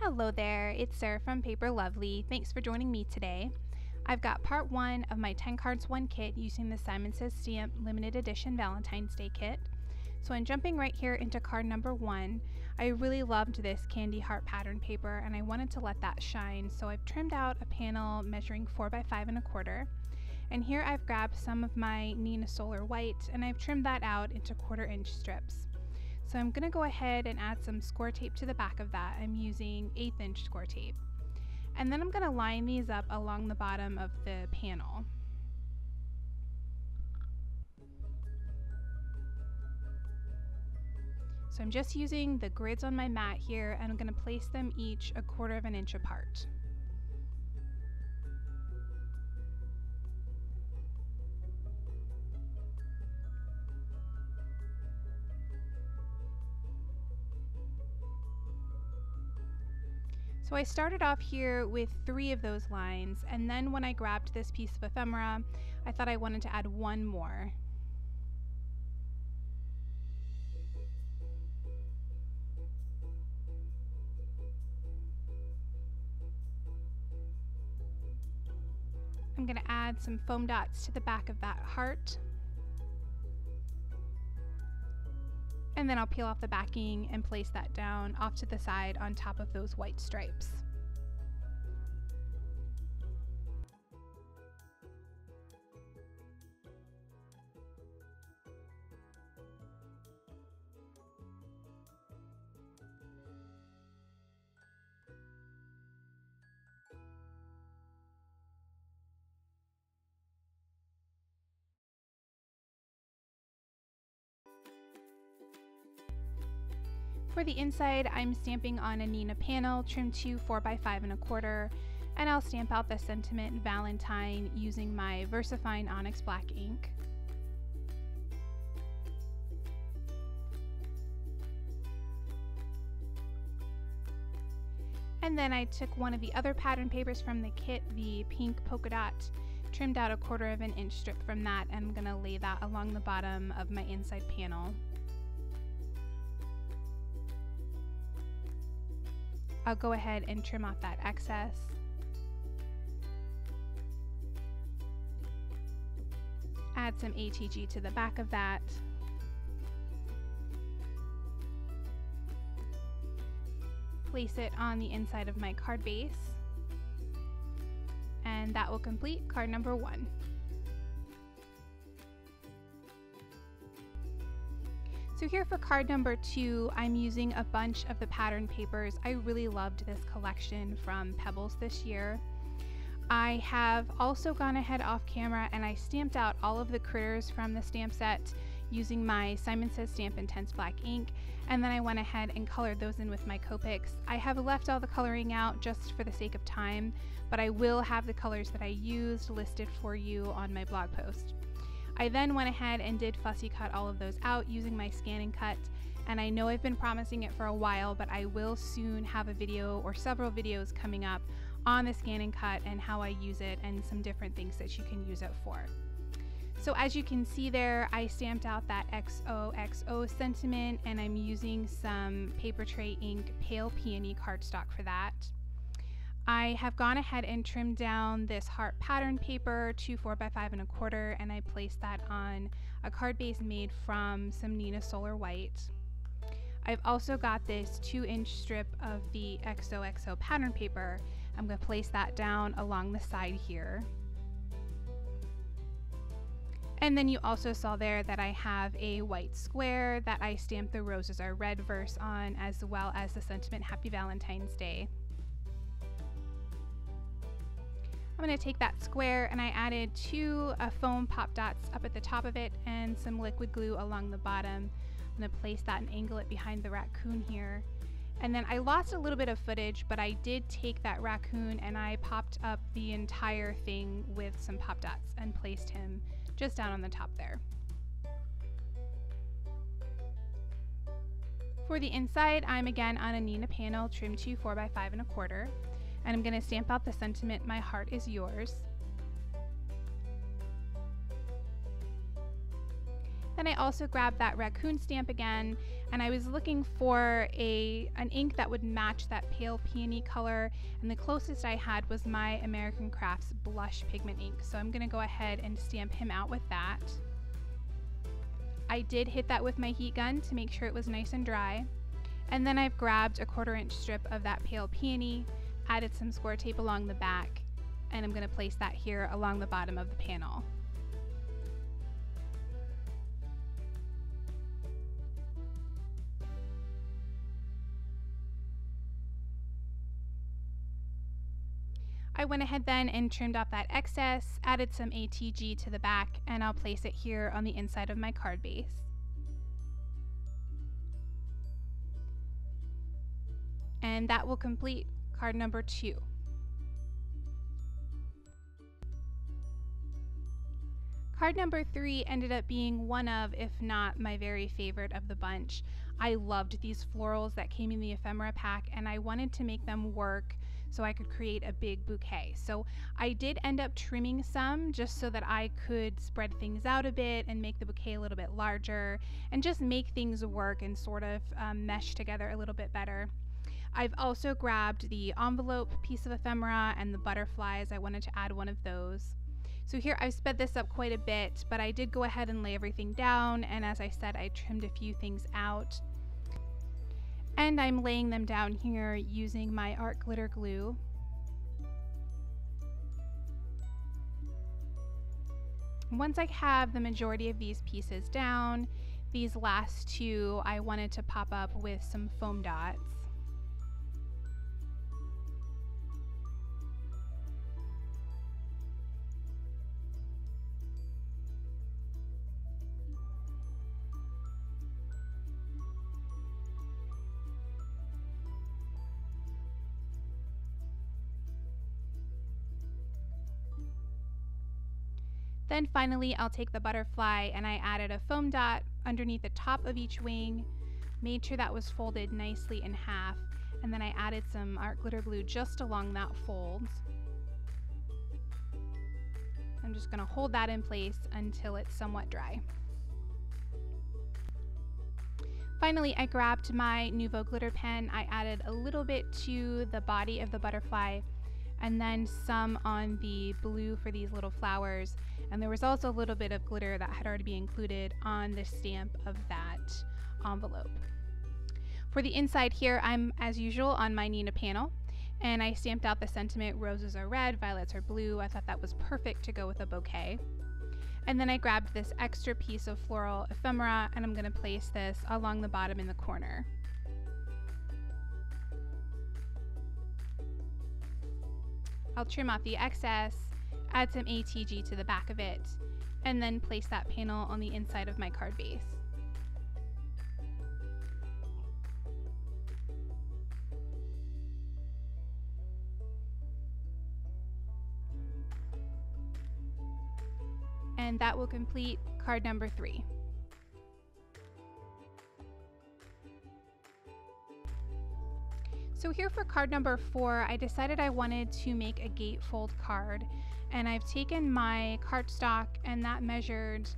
Hello there, it's Sarah from Paper Lovely. Thanks for joining me today. I've got part 1 of my 10 cards 1 kit using the Simon Says Stamp limited edition Valentine's Day kit. So I'm jumping right here into card number 1. I really loved this candy heart pattern paper and I wanted to let that shine, so I've trimmed out a panel measuring 4 by 5 1/4. And here I've grabbed some of my Nina Solar White and I've trimmed that out into 1/4 inch strips. So I'm going to go ahead and add some Scor-Tape to the back of that. I'm using 1/8 inch Scor-Tape. And then I'm going to line these up along the bottom of the panel. So I'm just using the grids on my mat here and I'm going to place them each 1/4 inch apart. So I started off here with 3 of those lines, and then when I grabbed this piece of ephemera, I thought I wanted to add 1 more. I'm going to add some foam dots to the back of that heart. And then I'll peel off the backing and place that down off to the side on top of those white stripes. For the inside, I'm stamping on a Nina panel trimmed to 4 by 5 1/4, and I'll stamp out the sentiment Valentine using my VersaFine Onyx Black ink. And then I took one of the other pattern papers from the kit, the pink polka dot, trimmed out 1/4 inch strip from that, and I'm going to lay that along the bottom of my inside panel. I'll go ahead and trim off that excess. Add some HEG to the back of that. Place it on the inside of my card base. And that will complete card number 1. So here for card number 2, I'm using a bunch of the pattern papers. I really loved this collection from Pebbles this year. I have also gone ahead off camera and I stamped out all of the critters from the stamp set using my Simon Says Stamp Intense Black ink, and then I went ahead and colored those in with my Copics. I have left all the coloring out just for the sake of time, but I will have the colors that I used listed for you on my blog post. I then went ahead and did fussy cut all of those out using my Scan and Cut, and I know I've been promising it for a while, but I will soon have a video or several videos coming up on the Scan and Cut and how I use it and some different things that you can use it for. So as you can see there, I stamped out that XOXO sentiment and I'm using some Paper Tray ink Pale Peony cardstock for that. I have gone ahead and trimmed down this heart pattern paper to 4 by 5 1/4, and I placed that on a card base made from some Nina Solar White. I've also got this 2-inch strip of the XOXO pattern paper. I'm going to place that down along the side here. And then you also saw there that I have a white square that I stamped the Roses Are Red verse on, as well as the sentiment Happy Valentine's Day. I'm going to take that square and I added 2 foam pop dots up at the top of it and some liquid glue along the bottom. I'm going to place that and angle it behind the raccoon here. And then I lost a little bit of footage, but I did take that raccoon and I popped up the entire thing with some pop dots and placed him just down on the top there. For the inside, I'm again on a Nina panel trimmed to 4 by 5 1/4. And I'm going to stamp out the sentiment, My Heart Is Yours. Then I also grabbed that raccoon stamp again and I was looking for an ink that would match that pale peony color, and the closest I had was my American Crafts blush pigment ink. So I'm gonna go ahead and stamp him out with that. I did hit that with my heat gun to make sure it was nice and dry. And then I've grabbed a 1/4 inch strip of that pale peony, added some Scor-Tape along the back, and I'm gonna place that here along the bottom of the panel. I went ahead then and trimmed off that excess, added some ATG to the back, and I'll place it here on the inside of my card base. And that will complete card number 2. Card number 3 ended up being one of, if not my very favorite of the bunch. I loved these florals that came in the Ephemera pack, and I wanted to make them work so I could create a big bouquet. So I did end up trimming some just so that I could spread things out a bit and make the bouquet a little bit larger and just make things work and sort of mesh together a little bit better. I've also grabbed the envelope piece of ephemera and the butterflies. I wanted to add one of those. So here I've sped this up quite a bit, but I did go ahead and lay everything down, and as I said, I trimmed a few things out. And I'm laying them down here using my art glitter glue. Once I have the majority of these pieces down, these last 2 I wanted to pop up with some foam dots. Then finally, I'll take the butterfly and I added a foam dot underneath the top of each wing, made sure that was folded nicely in half, and then I added some art glitter glue just along that fold. I'm just going to hold that in place until it's somewhat dry. Finally, I grabbed my Nuvo glitter pen. I added a little bit to the body of the butterfly and then some on the blue for these little flowers. And there was also a little bit of glitter that had already been included on the stamp of that envelope. For the inside here, I'm as usual on my Nina panel, and I stamped out the sentiment, roses are red, violets are blue. I thought that was perfect to go with a bouquet. And then I grabbed this extra piece of floral ephemera, and I'm going to place this along the bottom in the corner. I'll trim off the excess, add some ATG to the back of it, and then place that panel on the inside of my card base. And that will complete card number 3. So here for card number 4, I decided I wanted to make a gatefold card, and I've taken my cardstock and that measured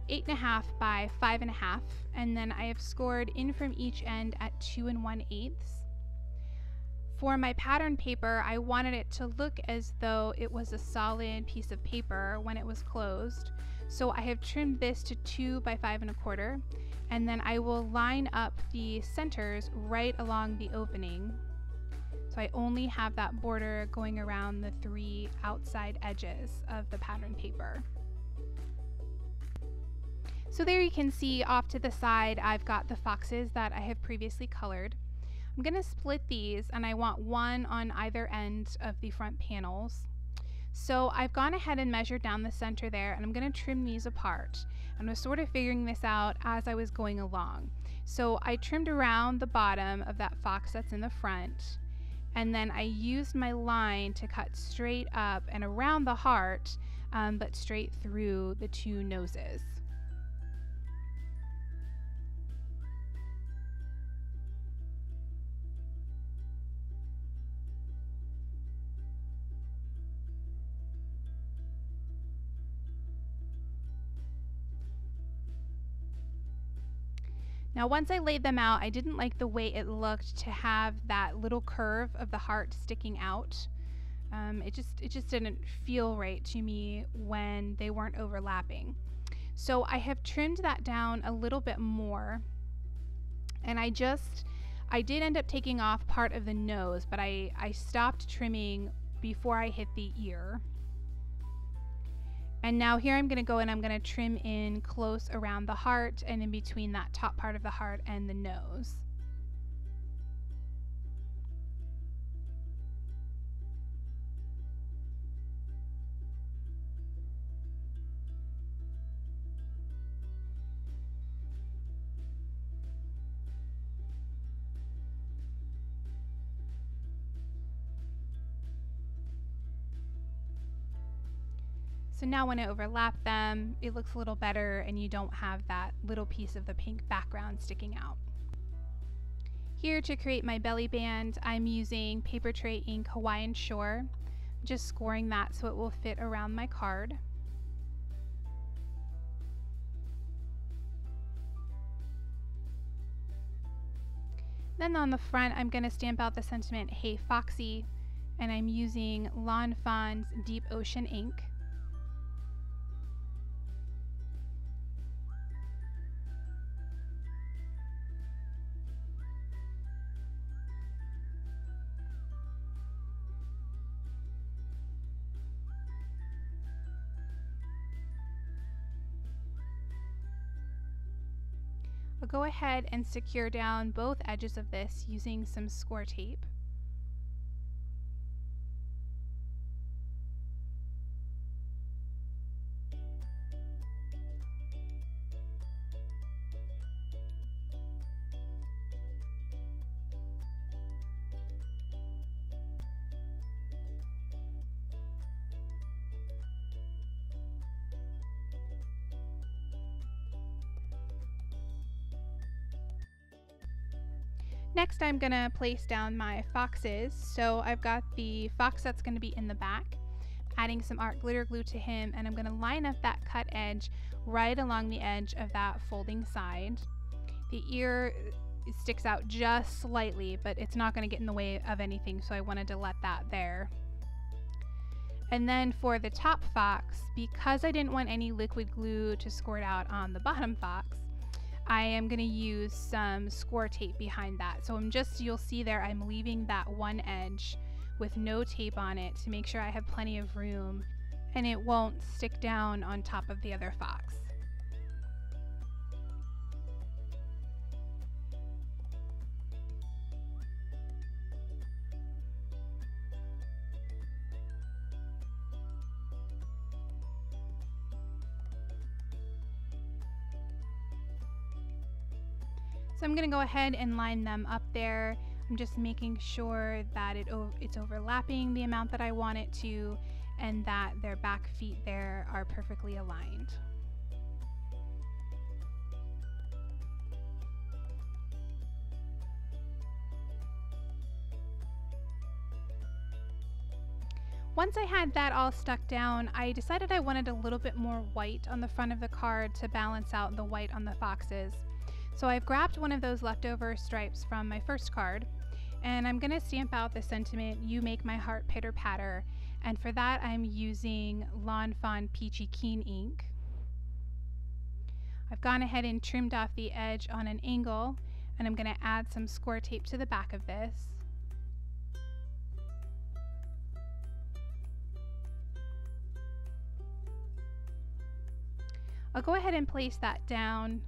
8.5 by 5.5, and then I have scored in from each end at 2 1/8. For my pattern paper, I wanted it to look as though it was a solid piece of paper when it was closed. So I have trimmed this to 2 by 5 1/4, and then I will line up the centers right along the opening. So I only have that border going around the 3 outside edges of the pattern paper. So there you can see off to the side, I've got the foxes that I have previously colored. I'm going to split these, and I want one on either end of the front panels. So I've gone ahead and measured down the center there, and I'm going to trim these apart. And I was sort of figuring this out as I was going along. So I trimmed around the bottom of that fox that's in the front, and then I used my line to cut straight up and around the heart, but straight through the 2 noses. Now Now once I laid them out, I didn't like the way it looked to have that little curve of the heart sticking out. It just didn't feel right to me when they weren't overlapping. So I have trimmed that down a little bit more, and I did end up taking off part of the nose, but I stopped trimming before I hit the ear. And now here I'm going to go and I'm going to trim in close around the heart and in between that top part of the heart and the nose. So now when I overlap them, it looks a little better and you don't have that little piece of the pink background sticking out. Here to create my belly band, I'm using Paper Tray Ink Hawaiian Shore, just scoring that so it will fit around my card. Then on the front, I'm going to stamp out the sentiment, "Hey Foxy," and I'm using Lawn Fawn's Deep Ocean ink. I'll go ahead and secure down both edges of this using some Scor-Tape. Next, I'm going to place down my foxes. So I've got the fox that's going to be in the back, adding some art glitter glue to him, and I'm going to line up that cut edge right along the edge of that folding side. The ear sticks out just slightly, but it's not going to get in the way of anything, so I wanted to let that there. And then for the top fox, because I didn't want any liquid glue to squirt out on the bottom fox, I am going to use some Scor-Tape behind that. So you'll see there, I'm leaving that one edge with no tape on it to make sure I have plenty of room and it won't stick down on top of the other fox. So I'm going to go ahead and line them up there. I'm just making sure that it's overlapping the amount that I want it to, and that their back feet there are perfectly aligned. Once I had that all stuck down, I decided I wanted a little bit more white on the front of the card to balance out the white on the foxes. So I've grabbed one of those leftover stripes from my first card, and I'm going to stamp out the sentiment, "You make my heart pitter patter," and for that I'm using Lawn Fawn Peachy Keen ink. I've gone ahead and trimmed off the edge on an angle, and I'm going to add some Scor-Tape to the back of this. I'll go ahead and place that down.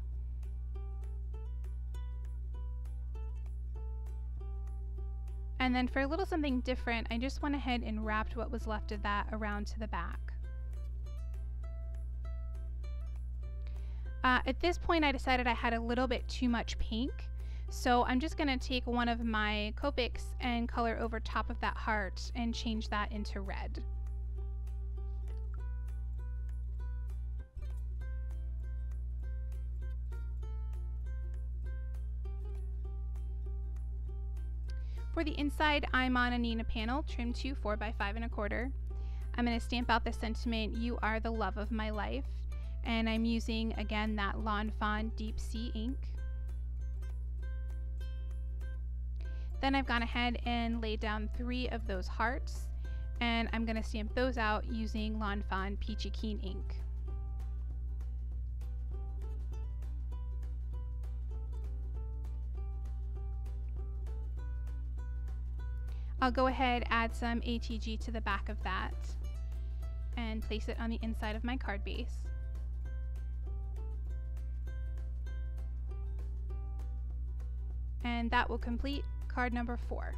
And then for a little something different, I just went ahead and wrapped what was left of that around to the back. At this point I decided I had a little bit too much pink, so I'm just going to take one of my Copics and color over top of that heart and change that into red. For the inside, I'm on a Neenah panel, trimmed to 4x5 1/4. I'm going to stamp out the sentiment, "You are the love of my life," and I'm using again that Lawn Fawn Deep Sea ink. Then I've gone ahead and laid down 3 of those hearts, and I'm going to stamp those out using Lawn Fawn Peachy Keen ink. I'll go ahead, add some HEG to the back of that, and place it on the inside of my card base. And that will complete card number 4.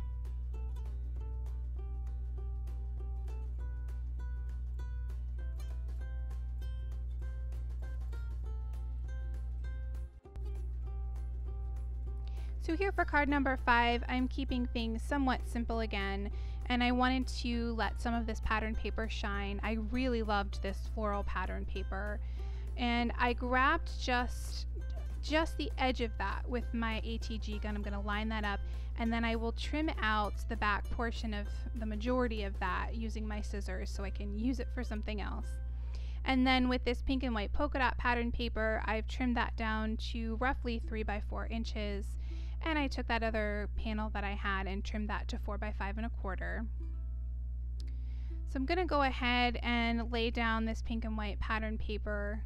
So here for card number 5, I'm keeping things somewhat simple again, and I wanted to let some of this pattern paper shine. I really loved this floral pattern paper, and I grabbed just the edge of that with my HEG gun. I'm going to line that up, and then I will trim out the back portion of the majority of that using my scissors so I can use it for something else. And then with this pink and white polka dot pattern paper, I've trimmed that down to roughly 3 by 4 inches. And I took that other panel that I had and trimmed that to 4 by 5 1/4. So I'm going to go ahead and lay down this pink and white pattern paper.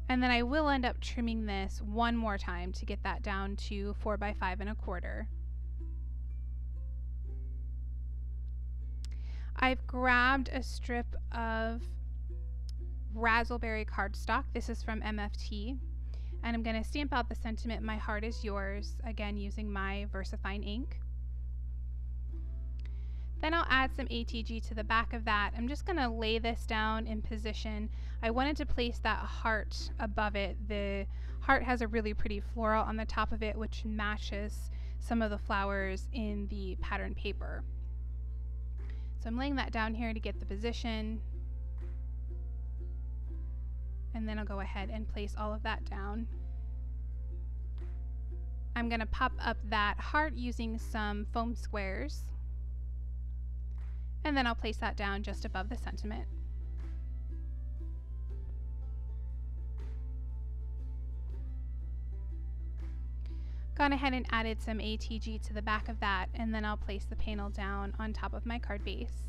And then I will end up trimming this one more time to get that down to 4 by 5 1/4. I've grabbed a strip of raspberry cardstock. This is from MFT, and I'm going to stamp out the sentiment, "My heart is yours," again using my VersaFine ink. Then I'll add some HEG to the back of that. I'm just going to lay this down in position. I wanted to place that heart above it. The heart has a really pretty floral on the top of it, which matches some of the flowers in the pattern paper. So I'm laying that down here to get the position. And then I'll go ahead and place all of that down. I'm going to pop up that heart using some foam squares. And then I'll place that down just above the sentiment. Gone ahead and added some HEG to the back of that, and then I'll place the panel down on top of my card base.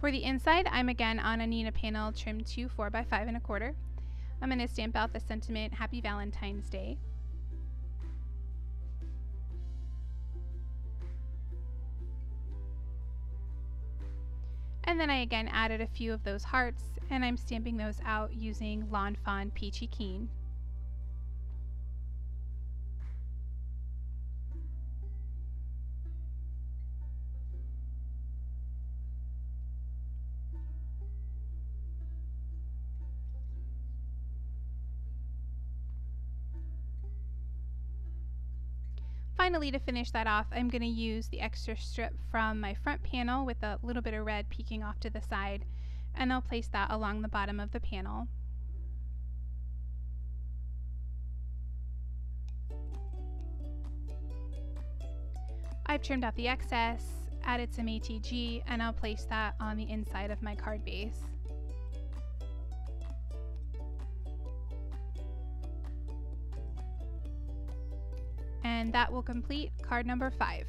For the inside, I'm again on a Neenah panel trimmed to 4 by 5 1/4. I'm going to stamp out the sentiment, "Happy Valentine's Day." And then I again added a few of those hearts, and I'm stamping those out using Lawn Fawn Peachy Keen. Finally, to finish that off, I'm going to use the extra strip from my front panel with a little bit of red peeking off to the side, and I'll place that along the bottom of the panel. I've trimmed out the excess, added some HEG, and I'll place that on the inside of my card base. And that will complete card number 5.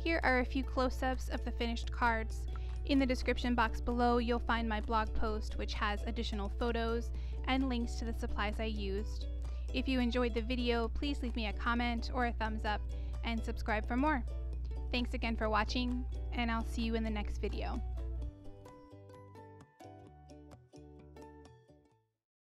Here are a few close-ups of the finished cards. In the description box below, you'll find my blog post, which has additional photos and links to the supplies I used. If you enjoyed the video, please leave me a comment or a thumbs up and subscribe for more. Thanks again for watching, and I'll see you in the next video.